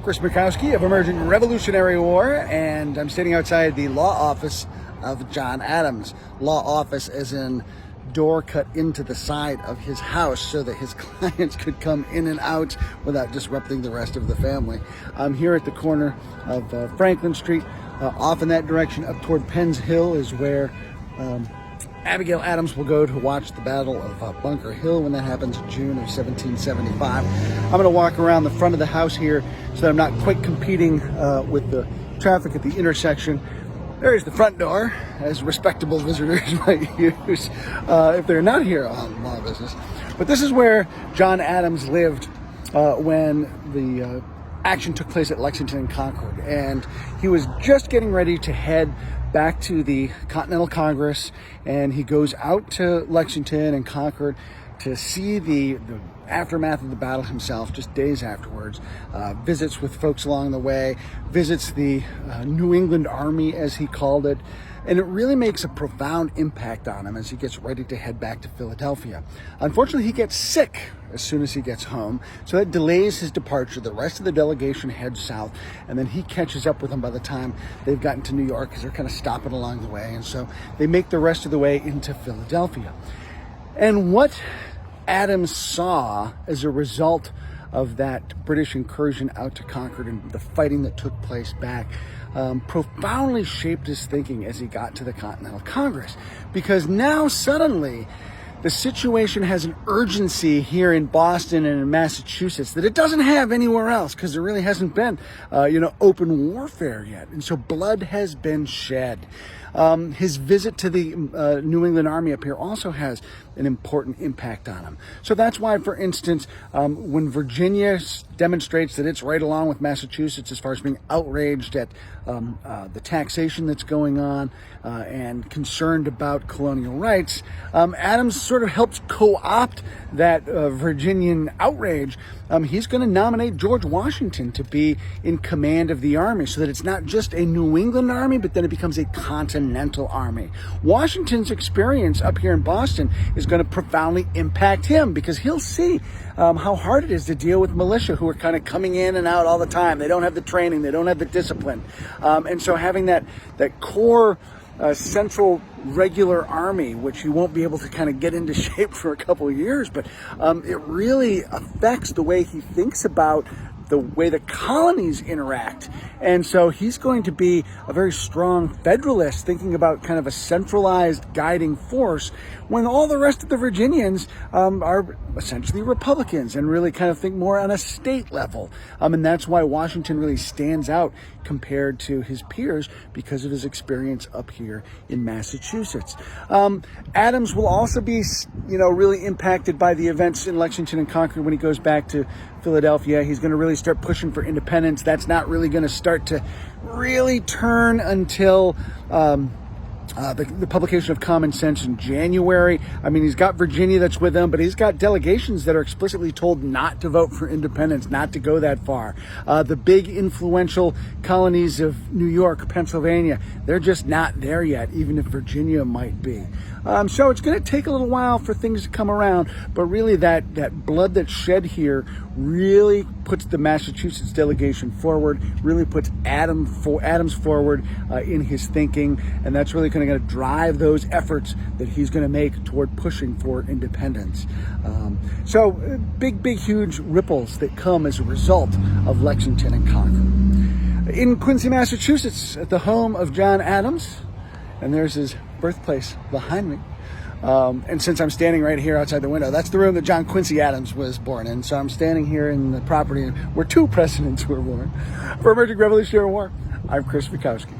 Chris Mackowski of Emerging Revolutionary War, and I'm standing outside the law office of John Adams. Law office as in door cut into the side of his house so that his clients could come in and out without disrupting the rest of the family. I'm here at the corner of Franklin Street. Off in that direction up toward Penn's Hill is where Abigail Adams will go to watch the Battle of Bunker Hill when that happens in June of 1775. I'm going to walk around the front of the house here so that I'm not quite competing with the traffic at the intersection. There's the front door, as respectable visitors might use if they're not here on law business. But this is where John Adams lived when the action took place at Lexington and Concord. And he was just getting ready to head back to the Continental Congress, and he goes out to Lexington and Concord to see the aftermath of the battle himself, just days afterwards, visits with folks along the way, visits the New England Army, as he called it, and it really makes a profound impact on him as he gets ready to head back to Philadelphia. Unfortunately, he gets sick as soon as he gets home, so that delays his departure. The rest of the delegation heads south, and then he catches up with them by the time they've gotten to New York, because they're kind of stopping along the way, and so they make the rest of the way into Philadelphia. And what Adams saw as a result of that British incursion out to Concord and the fighting that took place back profoundly shaped his thinking as he got to the Continental Congress, because now suddenly the situation has an urgency here in Boston and in Massachusetts that it doesn't have anywhere else, because there really hasn't been, open warfare yet. And so blood has been shed. His visit to the New England Army up here also has an important impact on him. So that's why, for instance, when Virginia demonstrates that it's right along with Massachusetts as far as being outraged at the taxation that's going on and concerned about colonial rights, Adams sort of helps co-opt that Virginian outrage. He's going to nominate George Washington to be in command of the army, so that it's not just a New England army, but then it becomes a continental army. Washington's experience up here in Boston is going to profoundly impact him, because he'll see how hard it is to deal with militia who are kind of coming in and out all the time. They don't have the training, they don't have the discipline. And so having that core central regular army, which you won't be able to kind of get into shape for a couple of years, but it really affects the way he thinks about the way the colonies interact. And so he's going to be a very strong federalist, thinking about kind of a centralized guiding force, when all the rest of the Virginians are essentially Republicans and really kind of think more on a state level. And that's why Washington really stands out compared to his peers, because of his experience up here in Massachusetts. Adams will also be, really impacted by the events in Lexington and Concord when he goes back to Philadelphia. He's going to really start pushing for independence. That's not really going to start to really turn until the publication of Common Sense in January. I mean, he's got Virginia that's with him, but he's got delegations that are explicitly told not to vote for independence, not to go that far. The big influential colonies of New York, Pennsylvania, they're just not there yet, even if Virginia might be. So it's going to take a little while for things to come around, but really that blood that's shed here really puts the Massachusetts delegation forward, really puts Adams forward in his thinking, and that's really going to drive those efforts that he's going to make toward pushing for independence. So big, huge ripples that come as a result of Lexington and Concord. In Quincy, Massachusetts, at the home of John Adams, and there's his birthplace behind me. And since I'm standing right here outside the window, that's the room that John Quincy Adams was born in. So I'm standing here in the property where two presidents were born. For Emerging Revolutionary War, I'm Chris Mackowski.